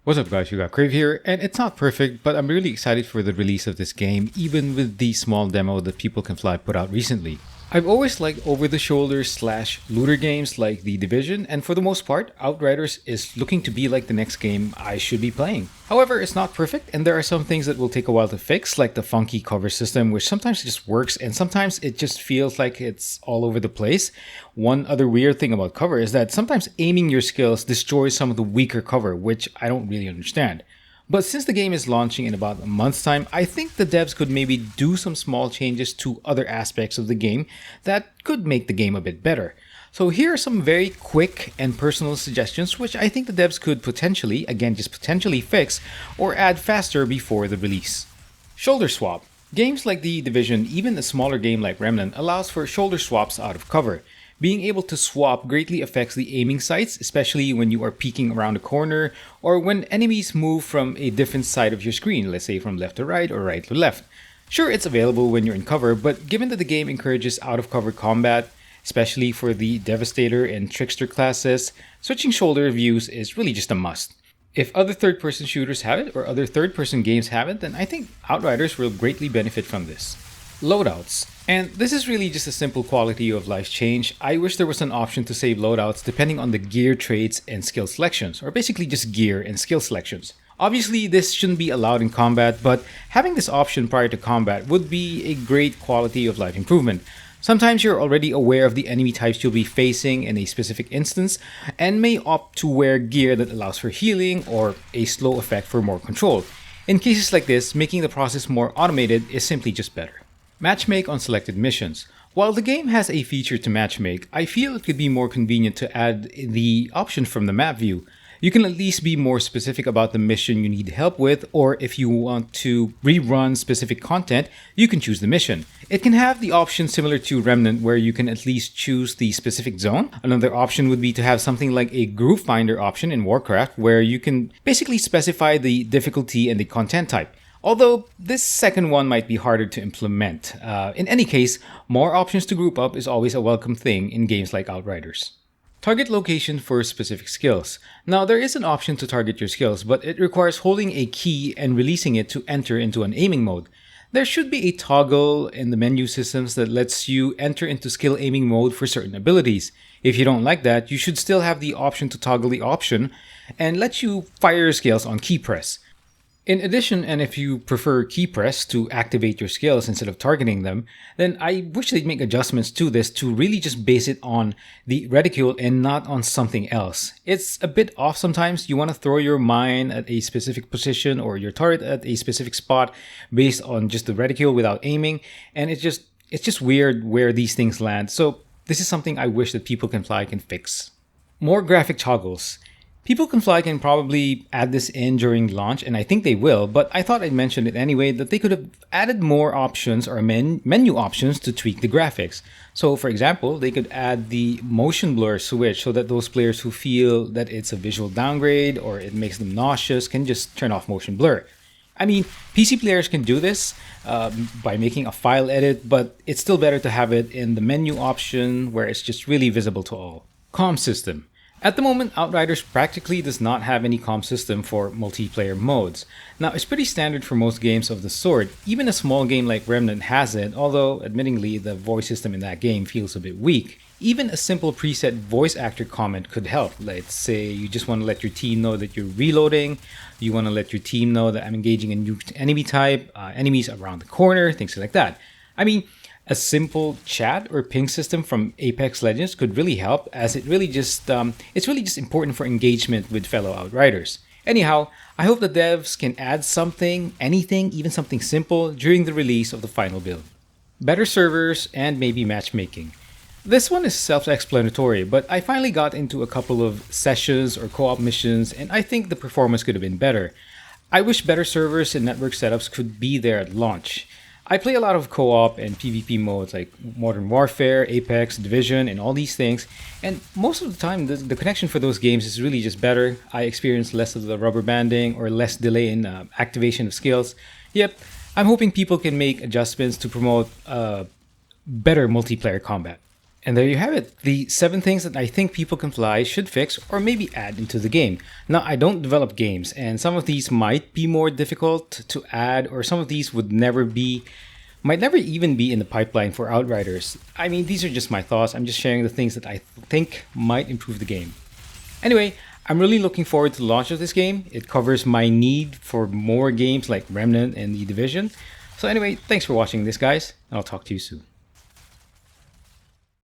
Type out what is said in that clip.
What's up guys, you got Crave here, and it's not perfect, but I'm really excited for the release of this game, even with the small demo that People Can Fly put out recently. I've always liked over-the-shoulder / looter games like The Division, and for the most part, Outriders is looking to be like the next game I should be playing. However, it's not perfect, and there are some things that will take a while to fix, like the funky cover system, which sometimes just works, and sometimes it just feels like it's all over the place. One other weird thing about cover is that sometimes aiming your skills destroys some of the weaker cover, which I don't really understand. But since the game is launching in about a month's time, I think the devs could maybe do some small changes to other aspects of the game that could make the game a bit better. So here are some very quick and personal suggestions which I think the devs could potentially, again just potentially fix or add faster before the release. Shoulder swap. Games like The Division, even a smaller game like Remnant, allows for shoulder swaps out of cover. Being able to swap greatly affects the aiming sights, especially when you are peeking around a corner or when enemies move from a different side of your screen, let's say from left to right or right to left. Sure, it's available when you're in cover, but given that the game encourages out-of-cover combat, especially for the Devastator and Trickster classes, switching shoulder views is really just a must. If other third-person shooters have it or other third-person games have it, then I think Outriders will greatly benefit from this. Loadouts. And this is really just a simple quality of life change. I wish there was an option to save loadouts depending on the gear traits and skill selections, or basically just gear and skill selections. Obviously, this shouldn't be allowed in combat, but having this option prior to combat would be a great quality of life improvement. Sometimes you're already aware of the enemy types you'll be facing in a specific instance, and may opt to wear gear that allows for healing or a slow effect for more control. In cases like this, making the process more automated is simply just better. Matchmake on selected missions. While the game has a feature to matchmake, I feel it could be more convenient to add the option from the map view. You can at least be more specific about the mission you need help with, or if you want to rerun specific content, you can choose the mission. It can have the option similar to Remnant where you can at least choose the specific zone. Another option would be to have something like a group finder option in Warcraft where you can basically specify the difficulty and the content type. Although this second one might be harder to implement. In any case, more options to group up is always a welcome thing in games like Outriders. Target location for specific skills. Now there is an option to target your skills, but it requires holding a key and releasing it to enter into an aiming mode. There should be a toggle in the menu systems that lets you enter into skill aiming mode for certain abilities. If you don't like that, you should still have the option to toggle the option and let you fire your skills on key press. In addition, and if you prefer key press to activate your skills instead of targeting them, then I wish they'd make adjustments to this to really just base it on the reticule and not on something else. It's a bit off sometimes. You want to throw your mine at a specific position or your turret at a specific spot based on just the reticule without aiming, and it's just weird where these things land. So this is something I wish that People Can Fly can fix. More graphic toggles. People Can Fly can probably add this in during launch, and I think they will, but I thought I'd mention it anyway that they could have added more options or menu options to tweak the graphics. So for example, they could add the motion blur switch so that those players who feel that it's a visual downgrade or it makes them nauseous can just turn off motion blur. I mean, PC players can do this by making a file edit, but it's still better to have it in the menu option where it's just really visible to all. Comm system. At the moment, Outriders practically does not have any comm system for multiplayer modes. Now, it's pretty standard for most games of the sort. Even a small game like Remnant has it, although admittingly the voice system in that game feels a bit weak. Even a simple preset voice actor comment could help. Let's say you just want to let your team know that you're reloading, you want to let your team know that I'm engaging a new enemy type, enemies around the corner, things like that. I mean, a simple chat or ping system from Apex Legends could really help, as it's really just important for engagement with fellow Outriders. Anyhow, I hope the devs can add something, anything, even something simple during the release of the final build. Better servers and maybe matchmaking. This one is self-explanatory, but I finally got into a couple of sessions or co-op missions, and I think the performance could have been better. I wish better servers and network setups could be there at launch. I play a lot of co-op and PvP modes like Modern Warfare, Apex, Division, and all these things, and most of the time the connection for those games is really just better. I experience less of the rubber banding or less delay in activation of skills. Yep, I'm hoping people can make adjustments to promote better multiplayer combat. And there you have it, the 7 things that I think People Can Fly should fix or maybe add into the game. Now, I don't develop games, and some of these might be more difficult to add, or some of these might never even be in the pipeline for Outriders. I mean, these are just my thoughts. I'm just sharing the things that I think might improve the game. Anyway, I'm really looking forward to the launch of this game. It covers my need for more games like Remnant and The Division. So anyway, thanks for watching this, guys. I'll talk to you soon.